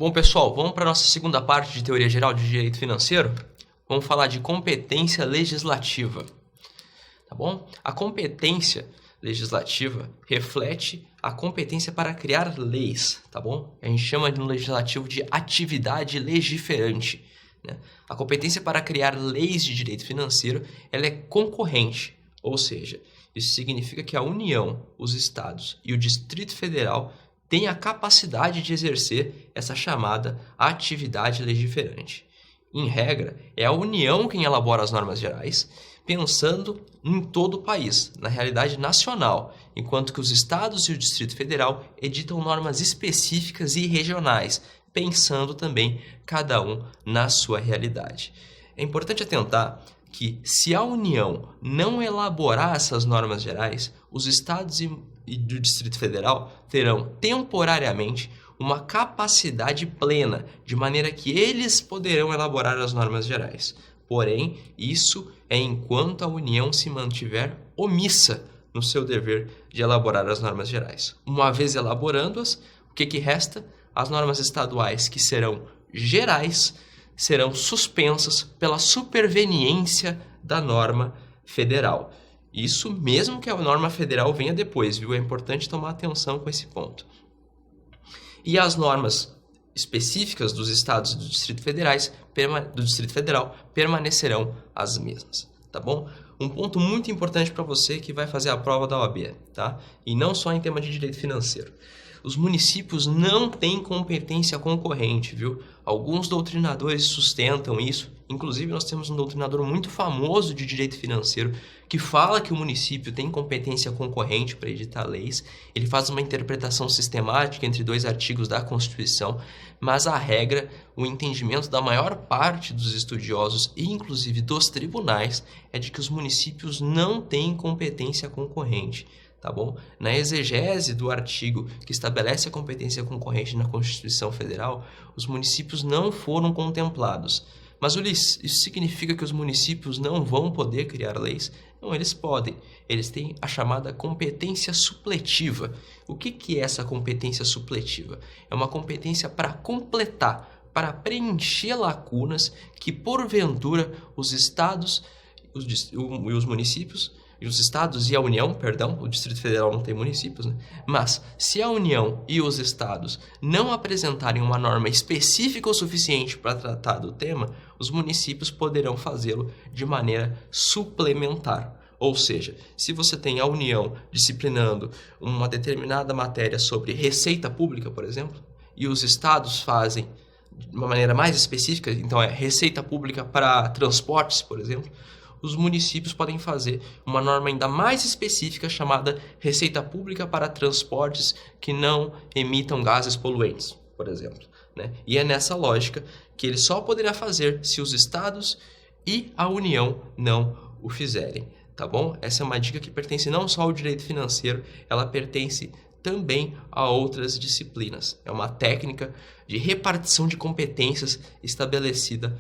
Bom, pessoal, vamos para a nossa segunda parte de teoria geral de direito financeiro. Vamos falar de competência legislativa, tá bom? A competência legislativa reflete a competência para criar leis, tá bom? A gente chama no legislativo de atividade legiferante, né? A competência para criar leis de direito financeiro, ela é concorrente, ou seja, isso significa que a União, os Estados e o Distrito Federal têm a capacidade de exercer essa chamada atividade legiferante. Em regra, é a União quem elabora as normas gerais, pensando em todo o país, na realidade nacional, enquanto que os Estados e o Distrito Federal editam normas específicas e regionais, pensando também cada um na sua realidade. É importante atentar que, se a União não elaborar essas normas gerais, os Estados e do Distrito Federal terão temporariamente uma capacidade plena, de maneira que eles poderão elaborar as normas gerais. Porém, isso é enquanto a União se mantiver omissa no seu dever de elaborar as normas gerais. Uma vez elaborando-as, o que resta? As normas estaduais, que serão gerais, serão suspensas pela superveniência da norma federal. Isso mesmo que a norma federal venha depois, viu? É importante tomar atenção com esse ponto. E as normas específicas dos estados e do Distrito Federal permanecerão as mesmas, tá bom? Um ponto muito importante para você que vai fazer a prova da OAB, tá? E não só em tema de direito financeiro. Os municípios não têm competência concorrente, viu? Alguns doutrinadores sustentam isso. Inclusive, nós temos um doutrinador muito famoso de direito financeiro que fala que o município tem competência concorrente para editar leis. Ele faz uma interpretação sistemática entre dois artigos da Constituição, mas a regra, o entendimento da maior parte dos estudiosos e inclusive dos tribunais é de que os municípios não têm competência concorrente. Tá bom? Na exegese do artigo que estabelece a competência concorrente na Constituição Federal, os municípios não foram contemplados. Mas isso significa que os municípios não vão poder criar leis? Não, eles podem. Eles têm a chamada competência supletiva. O que é essa competência supletiva? É uma competência para completar, para preencher lacunas que, porventura, os estados e os municípios, e os estados e a União, perdão, o Distrito Federal não tem municípios, né? Mas se a União e os estados não apresentarem uma norma específica o suficiente para tratar do tema, os municípios poderão fazê-lo de maneira suplementar. Ou seja, se você tem a União disciplinando uma determinada matéria sobre receita pública, por exemplo, e os estados fazem de uma maneira mais específica, então é receita pública para transportes, por exemplo, os municípios podem fazer uma norma ainda mais específica chamada Receita Pública para Transportes que não emitam gases poluentes, por exemplo, né? E é nessa lógica que ele só poderá fazer se os estados e a União não o fizerem, tá bom? Essa é uma dica que pertence não só ao direito financeiro, ela pertence também a outras disciplinas. É uma técnica de repartição de competências estabelecida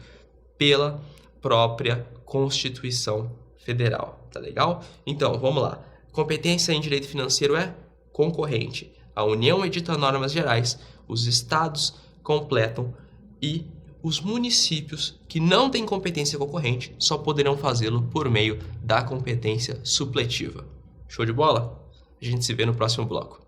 pela própria Constituição Federal, tá legal? Então, vamos lá. Competência em direito financeiro é concorrente. A União edita normas gerais, os estados completam e os municípios que não têm competência concorrente só poderão fazê-lo por meio da competência supletiva. Show de bola? A gente se vê no próximo bloco.